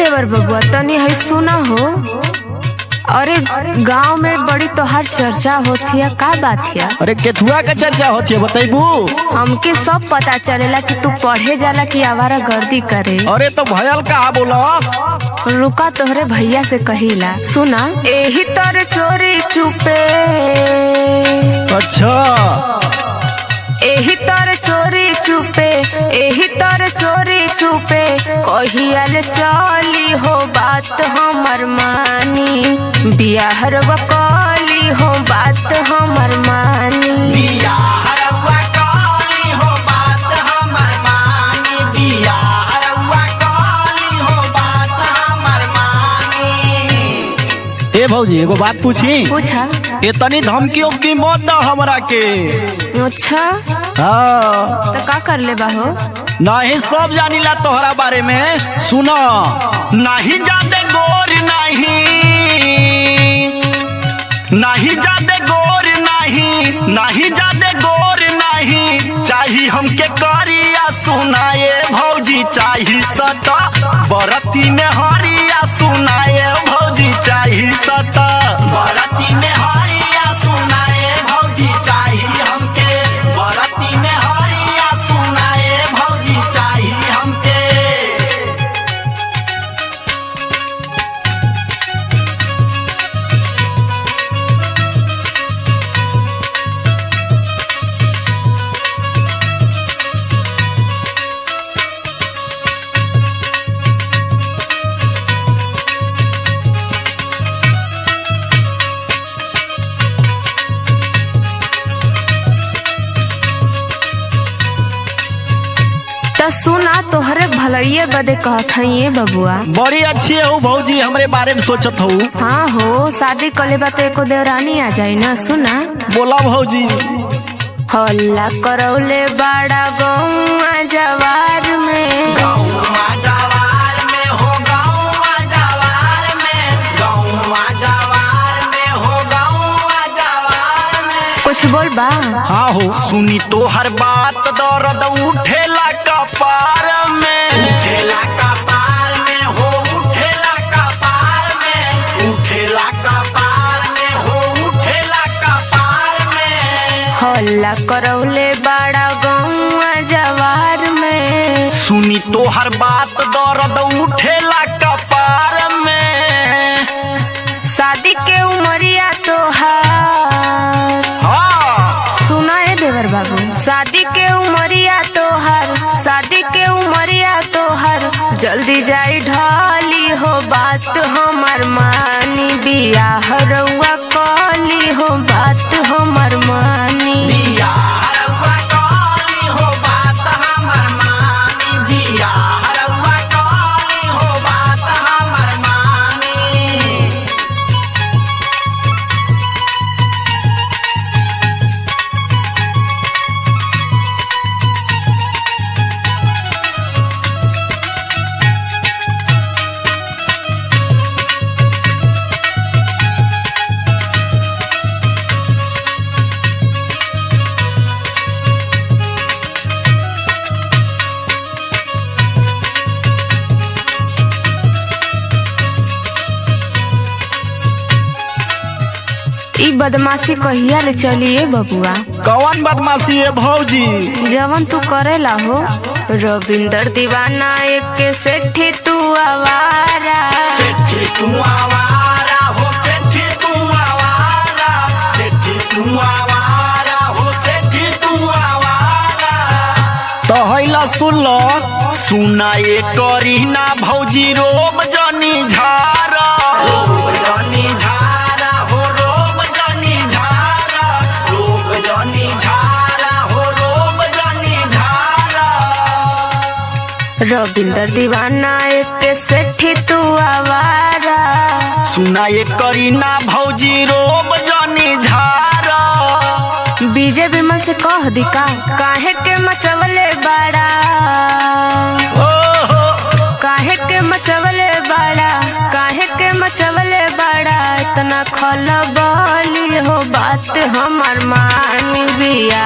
देवर बबुआ तनी है सुना हो। अरे गांव में बड़ी तोहार चर्चा होती है, का बात है? अरे केथुआ का चर्चा होती है बताइबू? हमके सब पता चलेला कि तू पढ़े जाला कि आवारा गर्दी करे। अरे तो भयल कहा बोला? रुका तोहरे भैया से कहिला सुना। एही तर चोरी चुपे, अच्छा एही तर चोरी चुपे, एही तर चोरी चुपे कहियाल चली हो बात हमर मानी। बियाहर वकाली हो बात हमर मानी। बियाहर वकाली हो बात हमर मानी। बियाहर वकाली हो बात हमर मानी। ए भौजी एगो बात पूछी? पूछा। इतनी धमकी उमकी मत दो हमरा के। अच्छा हाँ तो का कर ले बाहो? नहीं सब जानिला तोहरा बारे में। सुनो नहीं जादे गोर नहीं, नहीं जादे गोर नहीं, नहीं जादे गोर नहीं। चाही हमके करिया सुनाए भौजी, चाही सता बरती में हरिया सुनाए भौजी, चाही सता बरती में हरिया सुनाए भौजी। चाही हमके बरती में हरिया सुनाए भौजी, चाही हमके। सुना तोहरे भलैये बदे कहत हई ये बबुआ। बड़ी अच्छी हो भौजी, हमरे बारे में सोचत हो। हाँ हो, शादी कले बा तो एको देवरानी आ जाई ना। सुना बोला भौजी। हल्ला करौले बाड़ा गौआ जवार में, गौवा जवार में हो, गौवा जवार में, गौवा जवार में हो, गौवा जवार में। कुछ बोल बा? हाँ हो सुनी तो हर बात दर्द उठेला कपार में, उठेला कपार में हो, उठेला कपार में, उठेला कपार में हो, उठेला कपार में। हल्ला करौले बाड़ा गौआ जवार में, सुनी तो हर बात दर्द उठेला कपार में। शादी के उमरिया तोहार। हाँ सुना है देवर बाबू, शादी के उमरिया तोहार, शादी के उमरिया तोहार जल्दी जाई ढाली हो बात हमर मानी। बियाह रउआ कली हो बात हमर मानी। बियाह रउआ कली हो बात हमर मानी। बियाह रउआ कली हो बात हमर मानी। ई बदमाशी कहिया ले चलिए बबुआ? कौन बदमाशी है भौजी? जवन तू करेला हो। रविंदर दीवाना एक के सेठी तू आवारा, सेठी तू आवारा हो, सेठी तू आवारा, सेठी तू आवारा हो, सेठी तू आवारा। तो हैला सुन लो, सुना ये करी ना भौजी रोब जनी झारा, रोब जनी झारा हो, रोब जनी झारा, रोब जनी झारा हो, रोब जनी झारा। रविंदर दीवाना एक के सेठी तू आवारा। सुना ये करी ना भौजी रोब जनी झारा। बीजे विमल से कह दी का, काहे के मचवले बाड़ा, काहे के मचवले बाड़ा, काहे के मचवले बाड़ा। इतना खलबली हो बात हमर मानी। बिया